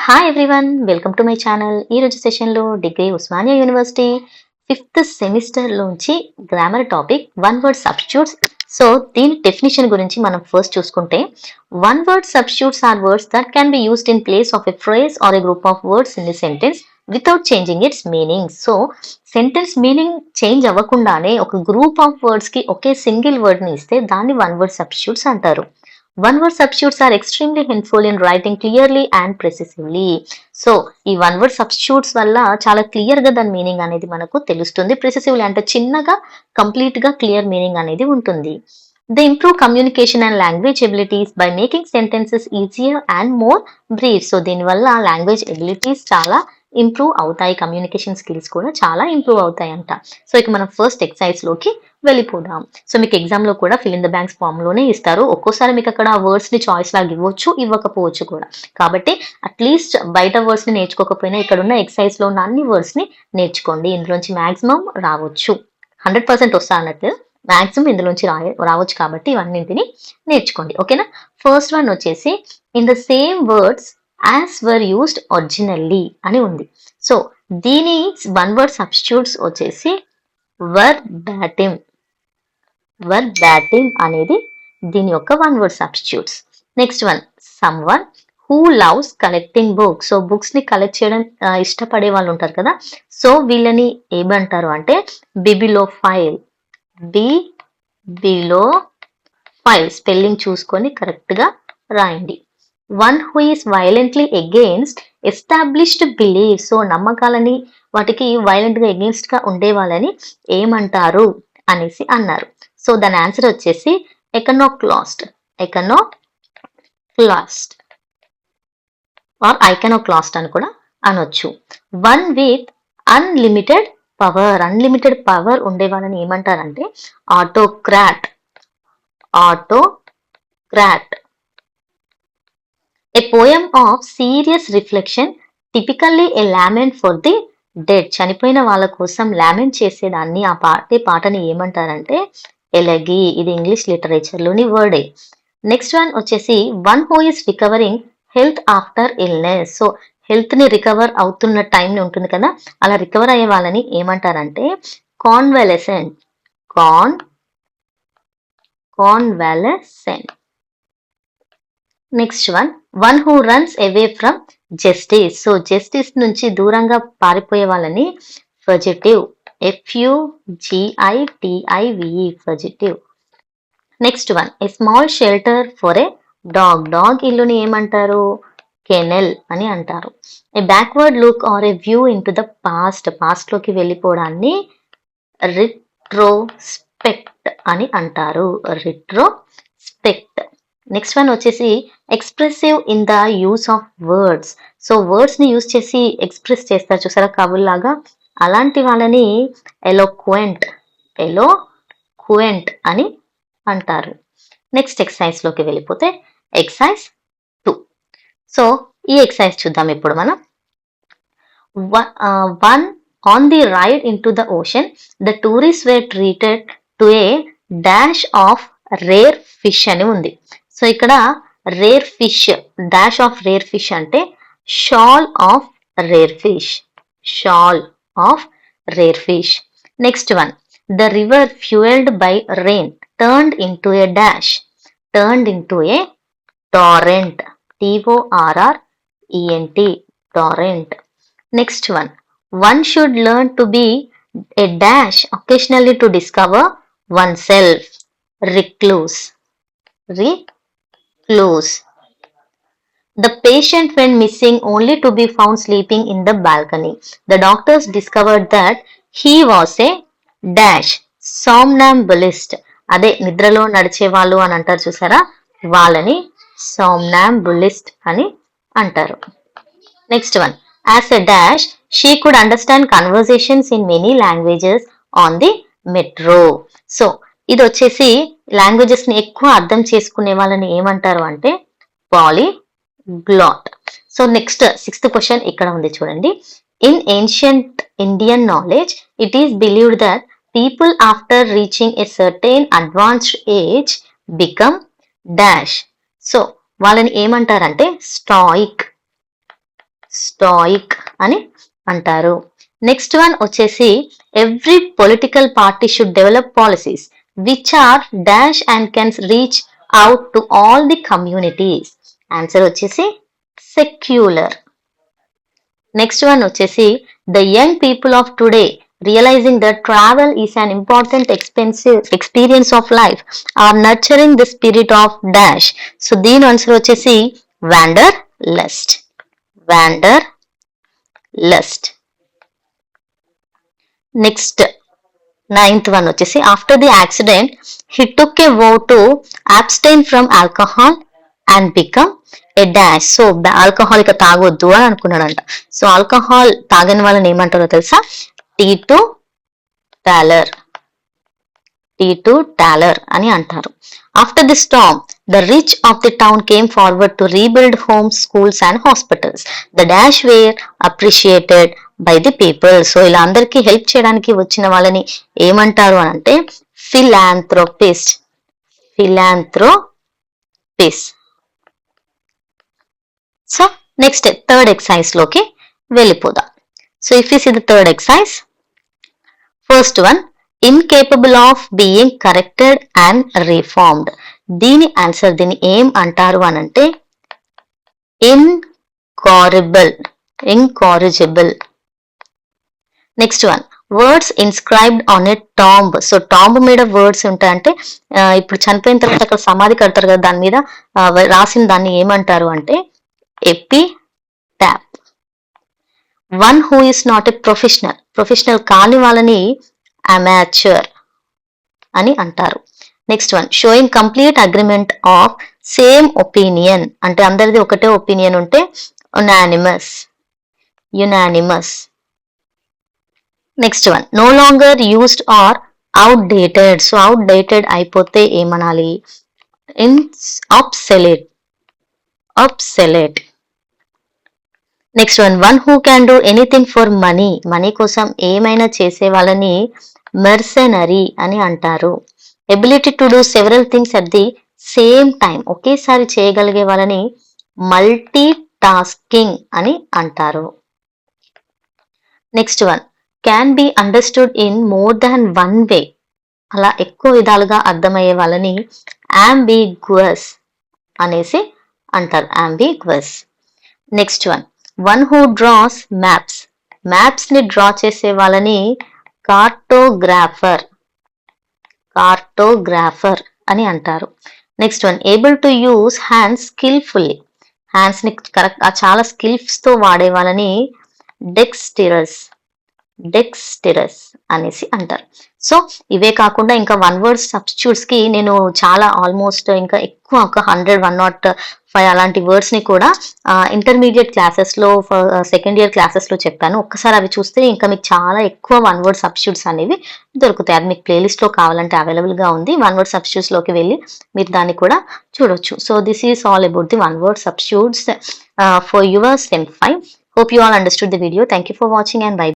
Hi everyone, welcome to my channel. ఈ రోజు సెషన్లో డిగ్రీ ఉస్మానియా యూనివర్సిటీ ఫిఫ్త్ సెమిస్టర్లోంచి grammar topic one word substitutes. So దీని డెఫినేషన్ గురించి మనం ఫస్ట్ చూసుకుంటే, one word substitutes are words that can be used in place of a phrase or a group of words in the sentence without changing its meaning. So sentence meaning change అవ్వకుండానే ఒక group of words కి ఒకే single word ని ఇస్తే దాన్ని one word substitutes అంటారు. One word substitutes are extremely helpful in writing clearly and precisely. So ఈ one word substitutes వల్ల చాలా క్లియర్ గా దాని మీనింగ్ అనేది మనకు తెలుస్తుంది. ప్రెసిసివ్లీ అంటే చిన్నగా కంప్లీట్ గా క్లియర్ మీనింగ్ అనేది ఉంటుంది. They improve communication and language abilities by making sentences easier and more brief. So దీనివల్ల లాంగ్వేజ్ ఎబిలిటీస్ చాలా ఇంప్రూవ్ అవుతాయి, కమ్యూనికేషన్ స్కిల్స్ కూడా చాలా ఇంప్రూవ్ అవుతాయి అంట. సో ఇక మనం ఫస్ట్ ఎక్సర్సైజ్ లోకి వెళ్ళిపోదాం. సో మీకు ఎగ్జామ్ లో కూడా fill in the blanks form లోనే ఇస్తారు. ఒక్కోసారి మీకు అక్కడ వర్డ్స్ ని చాయిస్ లాగా ఇవ్వచ్చు, ఇవ్వకపోవచ్చు కూడా. కాబట్టి అట్లీస్ట్ బయట వర్డ్స్ ని నేర్చుకోకపోయినా ఇక్కడ ఉన్న ఎక్సర్సైజ్ లో ఉన్న అన్ని వర్డ్స్ ని నేర్చుకోండి. ఇందులోంచి మాక్సిమం రావచ్చు, 100% వస్తా అన్నట్టు మాక్సిమం ఇందులోంచి రావచ్చు. కాబట్టి ఇవన్నింటిని నేర్చుకోండి, ఓకేనా. ఫస్ట్ వన్ వచ్చేసి in the same words as were used originally అని ఉంది. సో దీని వన్ వర్డ్ సబ్స్టిట్యూట్స్ వచ్చేసి వర్బాటిమ్. వర్బాటిమ్ అనేది దీని యొక్క one word substitutes. Next one, some one who loves collecting books. So books ని కలెక్ట్ చేయడం ఇష్టపడే వాళ్ళు ఉంటారు కదా. సో వీళ్ళని ఏమంటారు అంటే బిబిలోఫైల్. బిబిలోఫైల్ స్పెల్లింగ్ చూసుకొని కరెక్ట్ గా రాయండి. One who is violently against established belief. So నమ్మకాలని వాటికి వైలెంట్ గా అగేన్స్ట్ గా ఉండే వాళ్ళని ఏమంటారు అనేసి అన్నారు. సో దాని ఆన్సర్ వచ్చేసి ఎకనోక్లాస్ట్. ఎకనోక్లాస్ట్ ఆర్ ఐకనోక్లాస్ట్ అని కూడా అనొచ్చు. One with unlimited power. Unlimited power ఉండే వాళ్ళని ఏమంటారంటే ఆటోక్రాట్. ఆటోక్రాట్. A poem of serious reflection, typically a lament for the dead. చనిపోయిన వాళ్ళ కోసం లామెంట్ చేసేదాన్ని ఆ పాటని ఏమంటారంటే ఎలగీ. ఇది ఇంగ్లీష్ లిటరేచర్ లోని వర్డే. నెక్స్ట్ వన్ వచ్చేసి one who is recovering health after illness. So health ని రికవర్ అవుతున్న టైం ఉంటుంది కదా, అలా రికవర్ అయ్యే వాళ్ళని ఏమంటారంటే convalescent. Convalescent. Next one who runs away from justice. So justice నుంచి దూరంగా పారిపోయే వాళ్ళని fugitive. FUGITIVE fugitive. Next one, a small shelter for a dog. Dog ఇల్లుని ఏమంటారు కెనెల్ అని అంటారు. A backward look or a view into the past. Past లోకి వెళ్ళిపోవడాన్ని రిట్రోస్పెక్ట్ అని అంటారు. రిట్రోస్పెక్ట్. నెక్స్ట్ వన్ వచ్చేసి expressive in the use of words. So words ని use చేసి ఎక్స్ప్రెస్ చేస్తారు చూసారా కవుల్లాగా, అలాంటి వాళ్ళని ఎలోక్వెంట్. ఎలోక్వెంట్ అని అంటారు. నెక్స్ట్ ఎక్సర్సైజ్ లోకి వెళ్ళిపోతే ఎక్సర్సైజ్ 2. సో ఈ ఎక్సర్సైజ్ చూద్దాం ఇప్పుడు మనం. One on the ride into the ocean the tourist were treated to a dash of rare fish అని ఉంది. సో ఇక్కడ rare fish, dash of rare fish అంటే shoal of rare fish. Shoal of rare fish. Next one, the river fuelled by rain turned into a dash. Turned into a torrent. TORRENT. Torrent. Next one should learn to be a dash occasionally to discover oneself. Recluse. Recluse. The patient went missing only to be found sleeping in the balcony. The doctors discovered that he was a dash somnambulist. అదే నిద్రలో నడిచే వాళ్ళు అని అంటారు చూసారా, వాళ్ళని somnambulist అని అంటారు. Next one, as a dash she could understand conversations in many languages on the metro. So ఇది వచ్చేసి లాంగ్వేజెస్ ని ఎక్కువ అర్థం చేసుకునే వాళ్ళని ఏమంటారు అంటే పాలీగ్లాట్. సో నెక్స్ట్ 6th క్వశ్చన్ ఇక్కడ ఉంది చూడండి. In ancient Indian knowledge it is believed that people after reaching a certain advanced age become dash. So వాళ్ళని ఏమంటారంటే స్టాయిక్. స్టాయిక్ అని అంటారు. నెక్స్ట్ వన్ వచ్చేసి every political party should develop policies which are dash and can reach out to all the communities. Answer వచ్చేసి secular. Next one వచ్చేసి the young people of today realizing that travel is an important experience of life are nurturing the spirit of dash. So దీని answer వచ్చేసి wanderlust. Next 9th one వచ్చేసి after the accident he took a vow to abstain from alcohol and become a dash. So alcohol ఇక తాగొద్దు అని అనుకున్నాడంట. So alcohol తాగని వాళ్ళని ఏమంటారో తెలుసా? టీటు టాలర్ అని అంటారు. After the storm the rich of the town came forward to rebuild homes, schools and hospitals. The dash were appreciated by the people. So ఇలా అందరికీ హెల్ప్ చేయడానికి వచ్చిన వాళ్ళని ఏమంటారు అని అంటే philanthropist. So next third exercise లోకి వెళ్ళిపోదాం. So if you see the third exercise, first one incapable of being corrected and reformed. దీని ఆన్సర్ దీన్ని ఏం అంటారు అని అంటే incorrigible. Next one words inscribed on a tomb. So tomb మీద words ఉంటాయంటే ఇప్పుడు చనిపోయిన తర్వాత అక్కడ సమాధి కడతారు కదా, దాని మీద రాసిన దాన్ని ఏమంటారు అంటే epitaph. One who is not a professional కాని వాళ్ళని అమాచ్యూర్ అని అంటారు. Next one showing complete agreement of same opinion. అంటే అందరిది ఒకటే ఒపీనియన్ ఉంటే unanimous. Next one no longer used or outdated. So outdated అయిపోతే ఏమనాలి? obsolete. Next one who can do anything for money కోసం ఏమైనా చేసే వాళ్ళని మెర్సనరీ అని అంటారు. Ability to do several things at the same time, ఒకేసారి చేయగలిగే వాళ్ళని మల్టీ టాస్కింగ్ అని అంటారు. Next one can be understood in more than one way. అలా ఎక్కువ విధాలుగా అర్థమయ్యే వాళ్ళని అంబిగ్వస్ అనేసి అంటారు. Next one who draws maps ని డ్రా చేసే వాళ్ళని కార్టోగ్రాఫర్ అని అంటారు. Next one able to use hands skilfully. Hands ని కరెక్ట్ చాలా స్కిల్స్ తో వాడే వాళ్ళని డెక్స్టిరస్ అనేసి అంటారు. సో ఇవే కాకుండా ఇంకా వన్ వర్డ్ సబ్స్టిట్యూట్స్ కి నేను చాలా ఆల్మోస్ట్ ఇంకా ఎక్కువ ఒక 100, 105 అలాంటి వర్డ్స్ ని కూడా ఇంటర్మీడియట్ క్లాసెస్ లో సెకండ్ ఇయర్ క్లాసెస్ లో చెప్పాను. ఒక్కసారి అవి చూస్తే ఇంకా మీకు చాలా ఎక్కువ వన్ వర్డ్ సబ్స్టిట్యూట్స్ అనేవి దొరుకుతాయి. అది మీకు ప్లేలిస్ట్ లో కావాలంటే అవైలబుల్ గా ఉంది. వన్ వర్డ్ సబ్స్టిట్యూట్స్ లోకి వెళ్ళి మీరు దాన్ని కూడా చూడొచ్చు. So this is all about the one word substitutes for your SEM 5. Hope you all understood the video. Thank you for watching and bye.